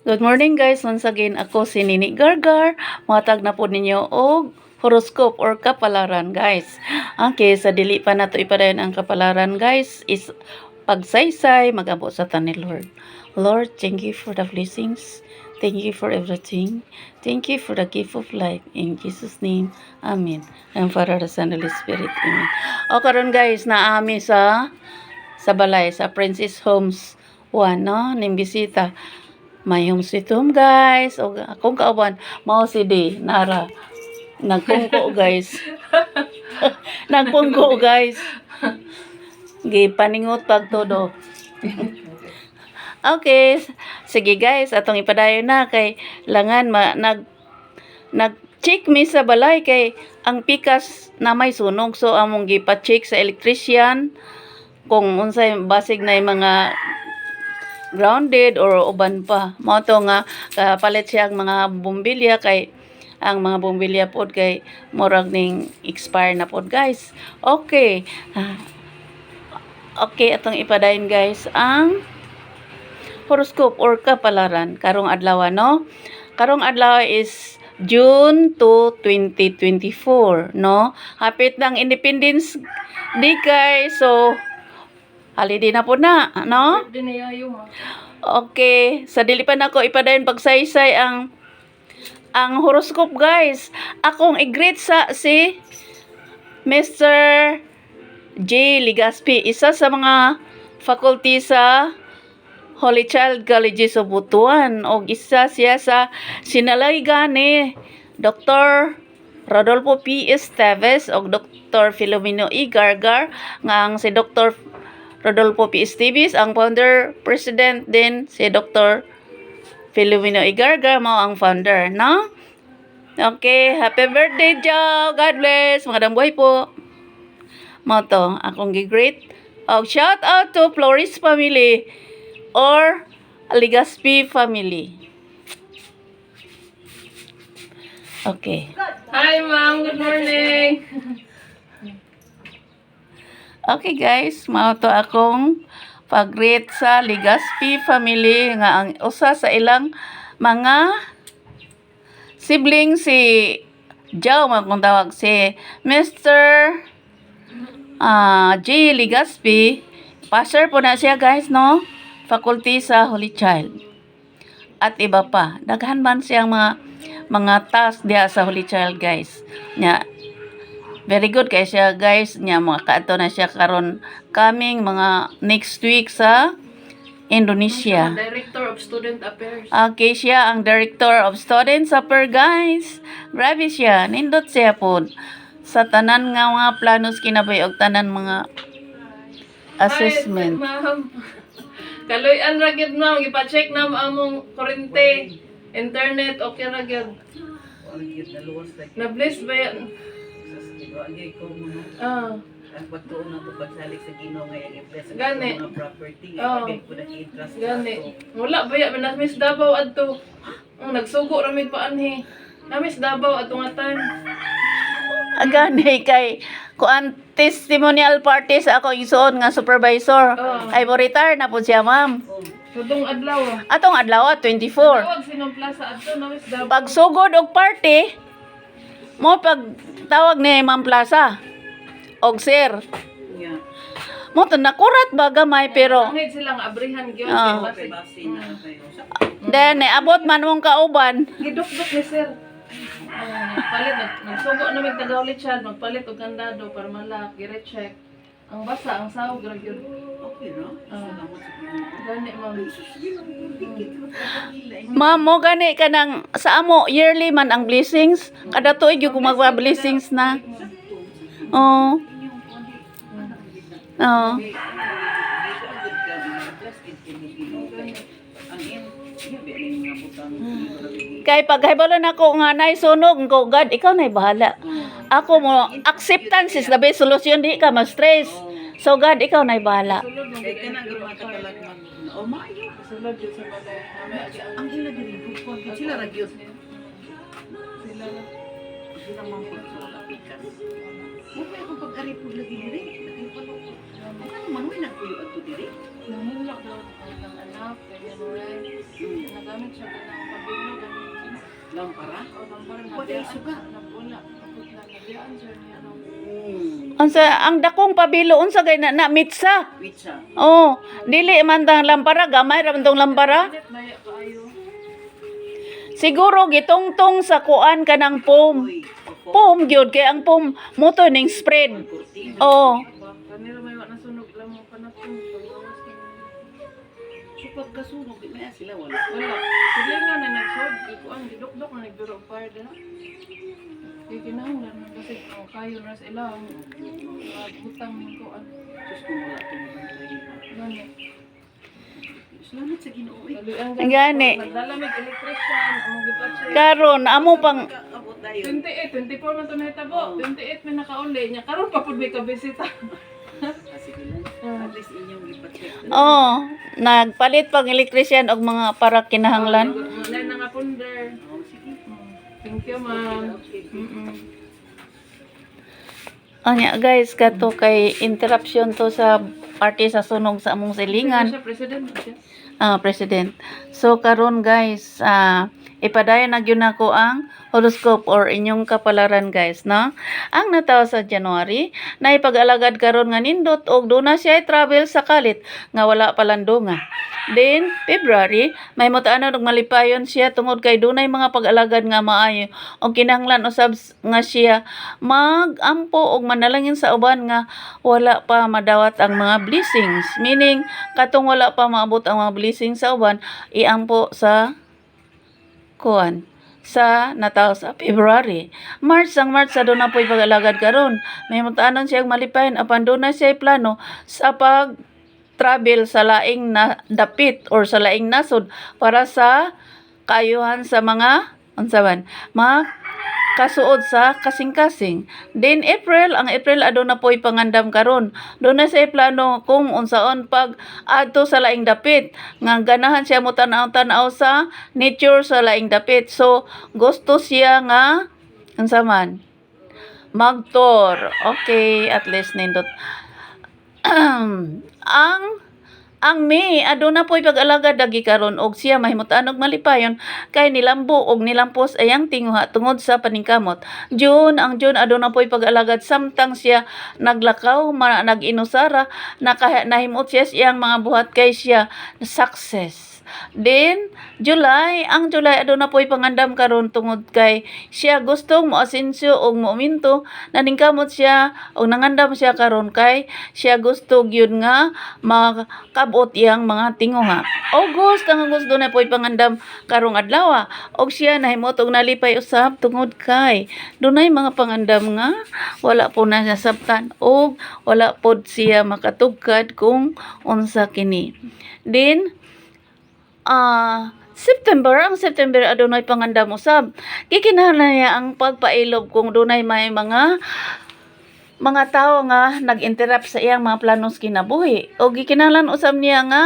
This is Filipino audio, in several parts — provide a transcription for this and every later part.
Good morning guys, once again ako si Nini Gargar. Matag na po ninyo og horoscope or kapalaran guys. Okay, sa dili pa nato ipadayon ang kapalaran guys is pagsaysay magabo sa tani Lord. Lord, thank you for the blessings. Thank you for everything. Thank you for the gift of life. In Jesus' name, Amen. And Father, the Son, and the Holy Spirit, Amen. O karon guys, naami sa balay, sa Princess Homes 1, no? Nimbisita. May home sweet home guys. O akong kauban, mao si D, Nara. Nagpungko guys. Nagpungko guys. Gipaningot pag todo. Okay, sige guys, atong ipadayon na kay langan nag-check mi sa balay kay ang pikas na may sunog, so among gipa-check sa electrician kung unsay basig na mga grounded or uban pa. Mao to nga palit siya ang mga bombilya kay ang mga bombilya pod kay murag ning expire na pod guys. Okay. Okay, atong ipadayon guys ang horoscope or kapalaran karong adlaw, no? Karong adlaw is June 2, 2024, no? Hapit ng Independence Day guys. So holiday na po na, no? Okay, sa dili pa nako ipadayon pagsaysay ang horoscope guys. Akong i-greet sa si Mr. J. Ligaspi, isa sa mga faculty sa Holy Child College of Butuan o isa siya sa sinalayga ni Dr. Rodolfo P. Esteves o Dr. Filomeno E. Gargar nga ang si Dr. Rodolfo P. Esteves ang founder president din si Dr. Filomeno E. Gargar mao ang founder, no? Okay, happy birthday Joe. God bless. Magandang buhay po. Mao to akong gi-greet. Shout out to Flores family or Ligaspi family. Okay. Hi, ma'am. Good morning. Okay, guys. Mao to akong pag-greet sa Ligaspi family nga ang usa sa ilang mga siblings si Joe, kung tawag si Mr. J. Ligaspi. Pastor po na siya, guys, no? Faculty sa Holy Child. At iba pa. Daghan man siyang mga task diya sa Holy Child, guys. Nya, very good kay siya, guys. Nya, mga kaato na siya karon coming mga next week sa Indonesia. Director of Student Affairs. Okay, siya ang Director of Student Affairs, guys. Grabe siya. Nindot siya po. Sa tanan nga mga planos kinabay og tanan mga assessment. Hi, ma'am. Kaloy-an ra gyud ma'am, ipa-check na among kurente, internet okay ra gyud. Na-bless ba yan? Pagtuon na ito pagsalik sa Ginoo nga yung invest Gani. sa mga property Oo. nga ko nag-interest Gani. Wala ba yan? Miss Davao adto. Nagsugo ra mi pa anhi. Miss Davao adto nga time. Agani kay kuan testimonial party sa ako isuon nga supervisor. Oh. Ay mo retire na po siya, ma'am. Sudong adlaw. Atong adlaw 24. Tawag sinong plaza adto na Miss Davao. Pag sugod og party mo pag tawag ni Ma'am Plaza og sir. Yeah. Mo to nakurat ba gamay pero Angit silang abrihan gyud. Ah. Okay, base na kayo. then abot man mong kauban. Gidukdok ni sir. Palit nagsugo na mig taga-ulit siya, magpalit og kandado para malak, gi-recheck. Ang basa, ang sahog ra gyud. Okay, no? Salamat sa Ginoo. Gani ma'am. Ma'am mo gani kanang sa amo yearly man ang blessings. Kada tuig yung magwa blessings na. Oh. Oh. Kay paghibalo na ko nga nay sunog ko, God, ikaw nay bahala. Ako mo acceptance is the best solution, di ka ma-stress. So God, ikaw nay bahala. Kaya ka na gumata ka lang oh, maayo. Sulod jud sa balay. Mamaya agi Ang ila diri, sila ra gyud. sila. Di naman po ito apikas. Mupay akong pag-ari po lagi diri. Lagi pa no. Ano man may nagpuyo ato diri? Nahulak daw ako ng anak, kaya mo rin. Nagamit siya ka ng pabilo, gamitin. Lampara? O nang parang Wala yung suga. nabula. Kapag na nabiyaan siya niya ng Unsa ang dakong pabilo unsa gay na mitsa. Pizza. Oh, dili man tang lampara, gamay ra man tong lampara. Ganit maya kaayo. Siguro gitungtong sa kuan kanang foam. Uy, opo. Foam gyud kay ang foam moto ning spread. Kurtina. Oh, Kanila may wak nasunog lang mo panatong. So pagkasunog, di maya sila wala. Wala. Sila nga na nagsod. Ikuan, gidok-dok na nagbiro og fire na. Kaya kinahanglan man kasi kayo na sa ilang. Butang mo kuan. Diyos kung wala itong mga Gani. Salamat sa Ginoo. eh. Ang gani. Nagdalamig electrician, among gipatch. karon amo pang Abot tayo. 28, 24 man to nahitabo. 28 man nakauli niya. Karon pa pud may kabisita. Sige lang. At least inyong ipacheck. oh, nagpalit pag electrician og mga para kinahanglan. Wala na nga punder. Oh, sige. Thank you, ma'am. Anya guys, kato kay interruption to sa party sa sunog sa among silingan. Siya president siya. President. So karon guys, ipadayon na gyud nako ang horoscope or inyong kapalaran guys, no? Ang nataw sa January, na ipag-alagad karon nga nindot og duna siya travel sa kalit nga wala palandunga. Then February, may mutaanon og malipayon siya tungod kay dunay mga pag-alagad nga maayo og kinahanglan usab nga siya magampo og manalangin sa uban nga wala pa madawat ang mga blessings. Meaning katong wala pa maabot ang mga blessings sa uban, iampo sa kuan sa nataw sa February. March sa doon na po'y pag-alagad karon. May mutaanon siyang malipayon apan doon na siya plano sa pag-travel sa laing na dapit or sa laing nasod para sa kaayuhan sa mga unsaban mga kasuod sa kasing-kasing. Then ang April aduna po'y pangandam karon. Doon na siya plano kung unsaon pag adto sa laing dapit nga ganahan siya mo tanaw-tanaw sa nature sa laing dapit. So gusto siya nga unsa man mag-tour. Okay, at least nindot. Ang May aduna po'y pag-alagad dagi karon og siya mahimutaan og malipayon kay nilambo og nilampos ayang tinguha tungod sa paningkamot. June aduna po'y pag-alagad samtang siya naglakaw nag-inusara nahimot siya siyang mga buhat kay siya success. Then July aduna po'y pangandam karon tungod kay siya gustong moasensyo og mominto naningkamot siya og nangandam siya karon kay siya gusto gyud nga makabot iyang mga tinguha. August na po'y pangandam karong adlaw og siya nahimot og nalipay usab tungod kay dunay mga pangandam nga wala po na nasabtan og wala pod siya makatugkad kung unsa kini. Then September adunay pangandam usab. Gikinahanglan niya ang pagpailob kung dunay may mga tao nga nag-interrupt sa iyang mga planos kinabuhi. O gikinahanglan usab niya nga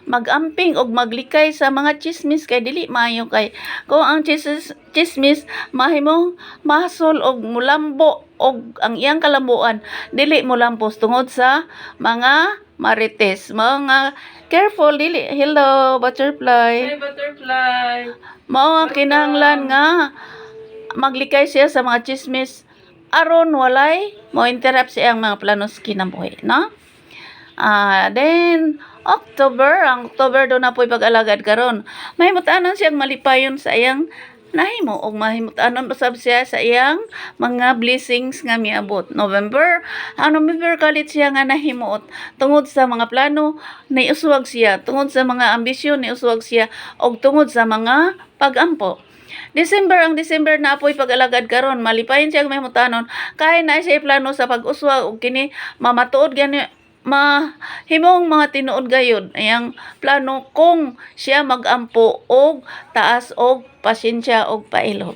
magamping og maglikay sa mga chismis kay dili maayo kay kung ang chismis mahimong mahasol og mulambo og ang iyang kalambuan dili mo lampos tungod sa mga marites mga careful dili hello butterfly Hey, butterfly. mao ang kinahanglan nga maglikay siya sa mga chismis aron walay mo interrupt sa iyang mga planos kinabuhi, no? Then October do na po'y pag-alagad karon. Mahimutanon siyang malipayon sa iyang nahimo og mahimutanon usab siya sa iyang mga blessings nga miabot. November kalit siya nga nahimuot tungod sa mga plano ni uswag siya, tungod sa mga ambisyon ni uswag siya og tungod sa mga pag-ampo. December na apoy pag-alagad karon malipayon siya mahimutanon kay na siya plano sa pag-uswag og kini mamatuod gani mahimong mga tinuod gayud ayang plano kung siya magampo og taas og pasensya og pailob.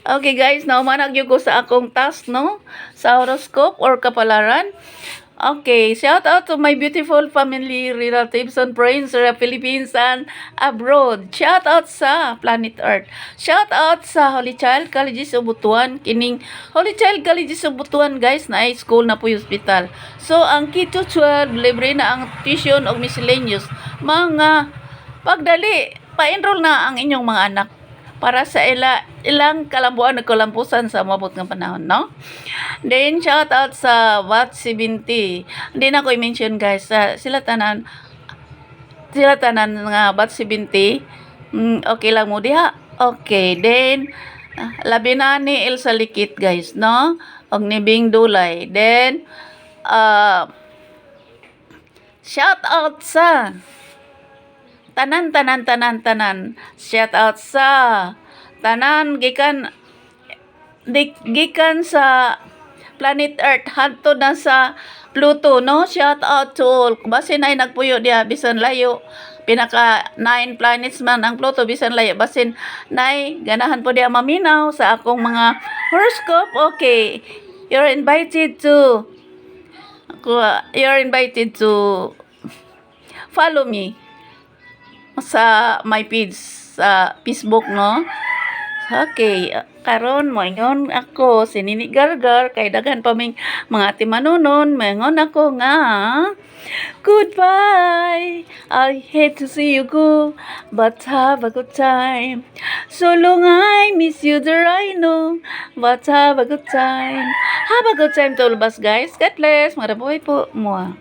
Okay guys, naumanag gyud ko sa akong task, no, sa horoscope or kapalaran. Okay, shout out to my beautiful family, relatives, and friends sa Philippines and abroad. Shout out sa Planet Earth. Shout out sa Holy Child Colleges of Butuan. Kining Holy Child Colleges of Butuan, guys, na ay school na po yung hospital. So, ang K-12, libre na ang tuition o miscellaneous. Mga pagdali, pa-enroll na ang inyong mga anak para sa ilang kalambuan nagkalampusan sa mabot ng panahon, no? Then, shout out sa Wat 70. Hindi na ko i-mention, guys. Sila tanan nga Bat 70. Okay lang mo diha. Okay. Then, labi na ni Elsa Likit, guys, no? Og ni Bing Dulay. Then, shout out sa tanan. Shout out sa tanan gikan sa Planet Earth hanto na sa Pluto, no? Shout out to all. Basin ay nagpuyo diha bisan layo. Pinaka 9 planets man ang Pluto bisan layo. Basin nay ganahan po diha maminaw sa akong mga horoscope. Okay. You're invited to follow me sa my page sa Facebook, no? Okay, karon mo ingon ako si Nini Gargar kay daghan pa ming mga timanunon, maingon ako nga goodbye. I hate to see you go, but have a good time. So long I miss you there I know, but have a good time. Have a good time to all of us, guys. God bless. Marabuhay po mo.